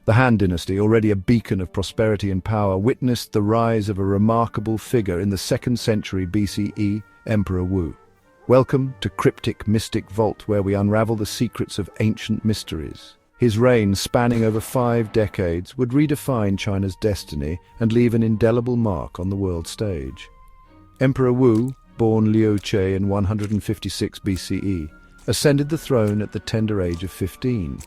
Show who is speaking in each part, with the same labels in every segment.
Speaker 1: The Han Dynasty, already a beacon of prosperity and power, witnessed the rise of a remarkable figure in the 2nd century BCE, Emperor Wu. Welcome to Cryptic Mystic Vault, where we unravel the secrets of ancient mysteries. His reign, spanning over 5 decades, would redefine China's destiny and leave an indelible mark on the world stage. Emperor Wu, born Liu Che in 156 BCE, ascended the throne at the tender age of 15.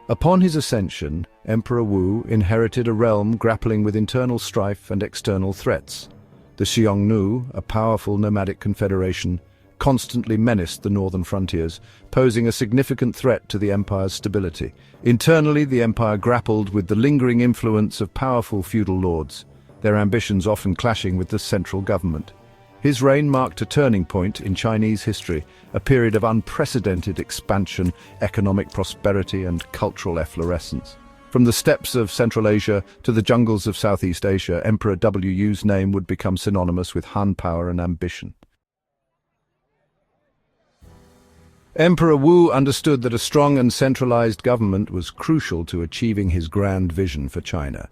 Speaker 1: Upon his ascension, Emperor Wu inherited a realm grappling with internal strife and external threats. The Xiongnu, a powerful nomadic confederation, constantly menaced the northern frontiers, posing a significant threat to the empire's stability. Internally, the empire grappled with the lingering influence of powerful feudal lords, their ambitions often clashing with the central government. His reign marked a turning point in Chinese history, a period of unprecedented expansion, economic prosperity, and cultural efflorescence. From the steppes of Central Asia to the jungles of Southeast Asia, Emperor Wu's name would become synonymous with Han power and ambition. Emperor Wu understood that a strong and centralized government was crucial to achieving his grand vision for China.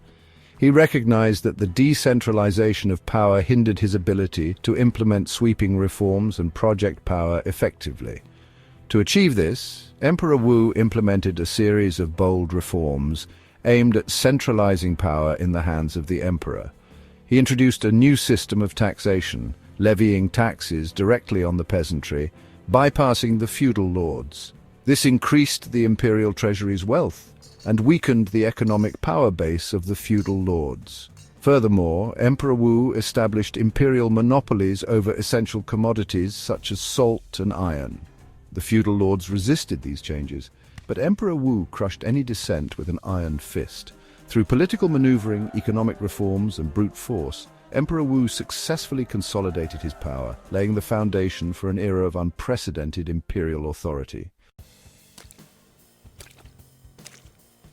Speaker 1: He recognized that the decentralization of power hindered his ability to implement sweeping reforms and project power effectively. To achieve this, Emperor Wu implemented a series of bold reforms aimed at centralizing power in the hands of the emperor. He introduced a new system of taxation, levying taxes directly on the peasantry, bypassing the feudal lords. This increased the imperial treasury's wealth and weakened the economic power base of the feudal lords. Furthermore, Emperor Wu established imperial monopolies over essential commodities such as salt and iron. The feudal lords resisted these changes, but Emperor Wu crushed any dissent with an iron fist. Through political maneuvering, economic reforms, and brute force, Emperor Wu successfully consolidated his power, laying the foundation for an era of unprecedented imperial authority.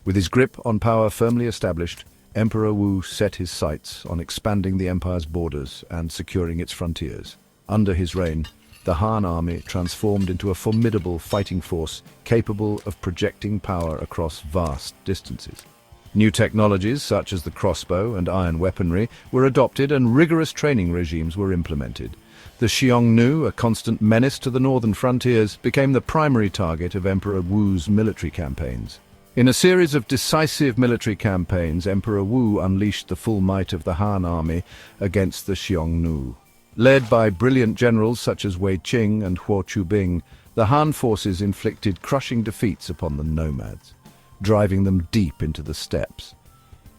Speaker 1: With his grip on power firmly established, Emperor Wu set his sights on expanding the empire's borders and securing its frontiers. Under his reign, the Han army transformed into a formidable fighting force capable of projecting power across vast distances. New technologies such as the crossbow and iron weaponry were adopted and rigorous training regimes were implemented. The Xiongnu, a constant menace to the northern frontiers, became the primary target of Emperor Wu's military campaigns. In a series of decisive military campaigns, Emperor Wu unleashed the full might of the Han army against the Xiongnu. Led by brilliant generals such as Wei Qing and Huo Qubing, the Han forces inflicted crushing defeats upon the nomads, driving them deep into the steppes.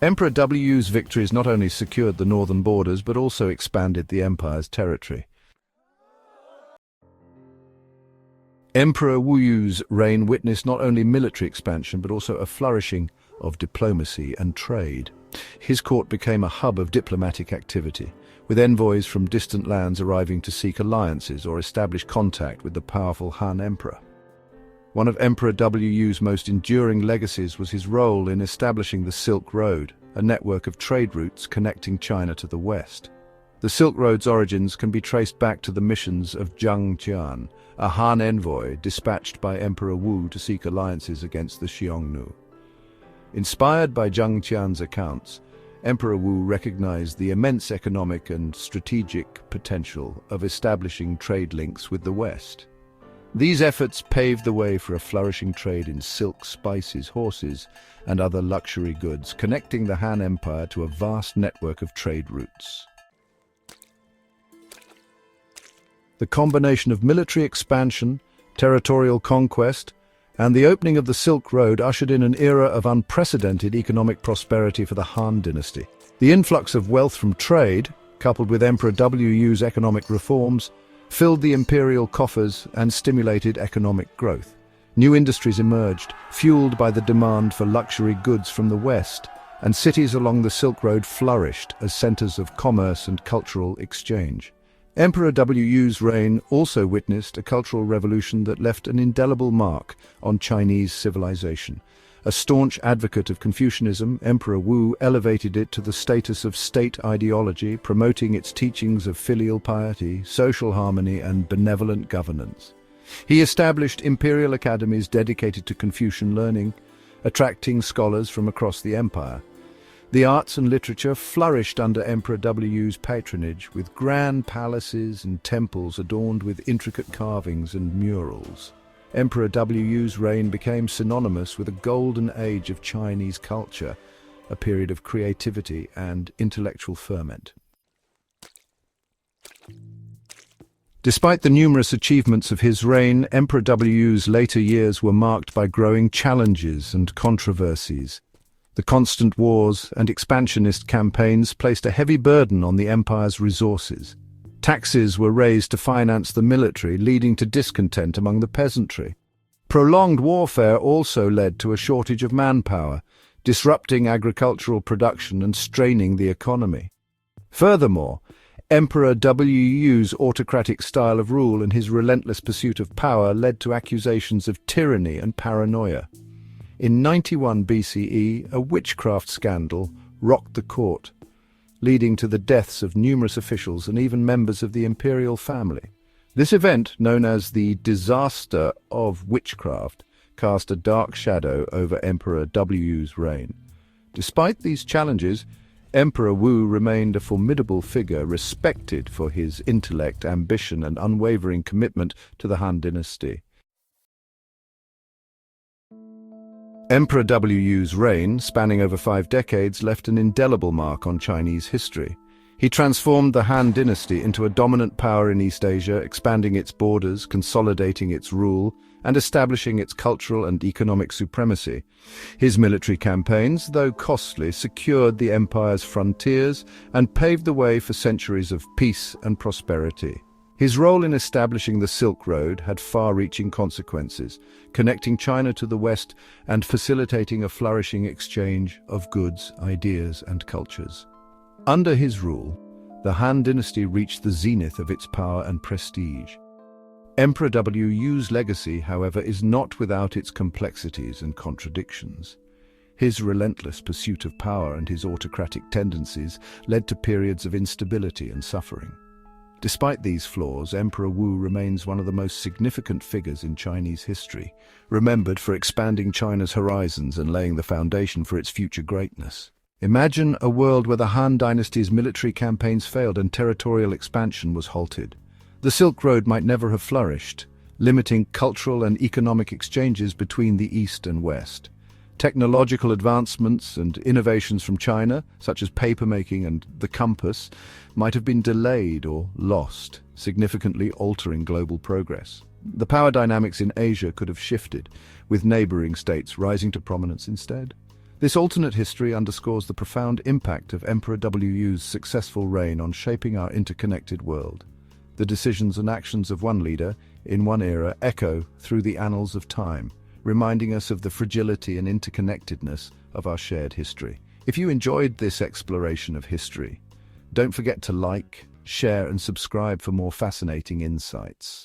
Speaker 1: Emperor Wu's victories not only secured the northern borders but also expanded the empire's territory. Emperor Wu's reign witnessed not only military expansion but also a flourishing of diplomacy and trade. His court became a hub of diplomatic activity, with envoys from distant lands arriving to seek alliances or establish contact with the powerful Han emperor. One of Emperor Wu's most enduring legacies was his role in establishing the Silk Road, a network of trade routes connecting China to the West. The Silk Road's origins can be traced back to the missions of Zhang Qian, a Han envoy dispatched by Emperor Wu to seek alliances against the Xiongnu. Inspired by Zhang Qian's accounts, Emperor Wu recognized the immense economic and strategic potential of establishing trade links with the West. These efforts paved the way for a flourishing trade in silk, spices, horses, and other luxury goods, connecting the Han Empire to a vast network of trade routes. The combination of military expansion, territorial conquest, and the opening of the Silk Road ushered in an era of unprecedented economic prosperity for the Han Dynasty. The influx of wealth from trade, coupled with Emperor Wu's economic reforms, filled the imperial coffers and stimulated economic growth. New industries emerged, fueled by the demand for luxury goods from the West, and cities along the Silk Road flourished as centers of commerce and cultural exchange. Emperor Wu's reign also witnessed a cultural revolution that left an indelible mark on Chinese civilization. A staunch advocate of Confucianism, Emperor Wu elevated it to the status of state ideology, promoting its teachings of filial piety, social harmony, and benevolent governance. He established imperial academies dedicated to Confucian learning, attracting scholars from across the empire. The arts and literature flourished under Emperor Wu's patronage, with grand palaces and temples adorned with intricate carvings and murals. Emperor Wu's reign became synonymous with a golden age of Chinese culture, a period of creativity and intellectual ferment. Despite the numerous achievements of his reign, Emperor Wu's later years were marked by growing challenges and controversies. The constant wars and expansionist campaigns placed a heavy burden on the empire's resources. Taxes were raised to finance the military, leading to discontent among the peasantry. Prolonged warfare also led to a shortage of manpower, disrupting agricultural production and straining the economy. Furthermore, Emperor Wu's autocratic style of rule and his relentless pursuit of power led to accusations of tyranny and paranoia. In 91 BCE, a witchcraft scandal rocked the court, leading to the deaths of numerous officials and even members of the imperial family. This event, known as the Disaster of Witchcraft, cast a dark shadow over Emperor Wu's reign. Despite these challenges, Emperor Wu remained a formidable figure, respected for his intellect, ambition, and unwavering commitment to the Han Dynasty. Emperor Wu's reign, spanning over 5 decades, left an indelible mark on Chinese history. He transformed the Han Dynasty into a dominant power in East Asia, expanding its borders, consolidating its rule, and establishing its cultural and economic supremacy. His military campaigns, though costly, secured the empire's frontiers and paved the way for centuries of peace and prosperity. His role in establishing the Silk Road had far-reaching consequences, connecting China to the West and facilitating a flourishing exchange of goods, ideas, and cultures. Under his rule, the Han Dynasty reached the zenith of its power and prestige. Emperor Wu's legacy, however, is not without its complexities and contradictions. His relentless pursuit of power and his autocratic tendencies led to periods of instability and suffering. Despite these flaws, Emperor Wu remains one of the most significant figures in Chinese history, remembered for expanding China's horizons and laying the foundation for its future greatness. Imagine a world where the Han Dynasty's military campaigns failed and territorial expansion was halted. The Silk Road might never have flourished, limiting cultural and economic exchanges between the East and West. Technological advancements and innovations from China, such as papermaking and the compass, might have been delayed or lost, significantly altering global progress. The power dynamics in Asia could have shifted, with neighboring states rising to prominence instead. This alternate history underscores the profound impact of Emperor Wu's successful reign on shaping our interconnected world. The decisions and actions of one leader, in one era, echo through the annals of time, reminding us of the fragility and interconnectedness of our shared history. If you enjoyed this exploration of history, don't forget to like, share, and subscribe for more fascinating insights.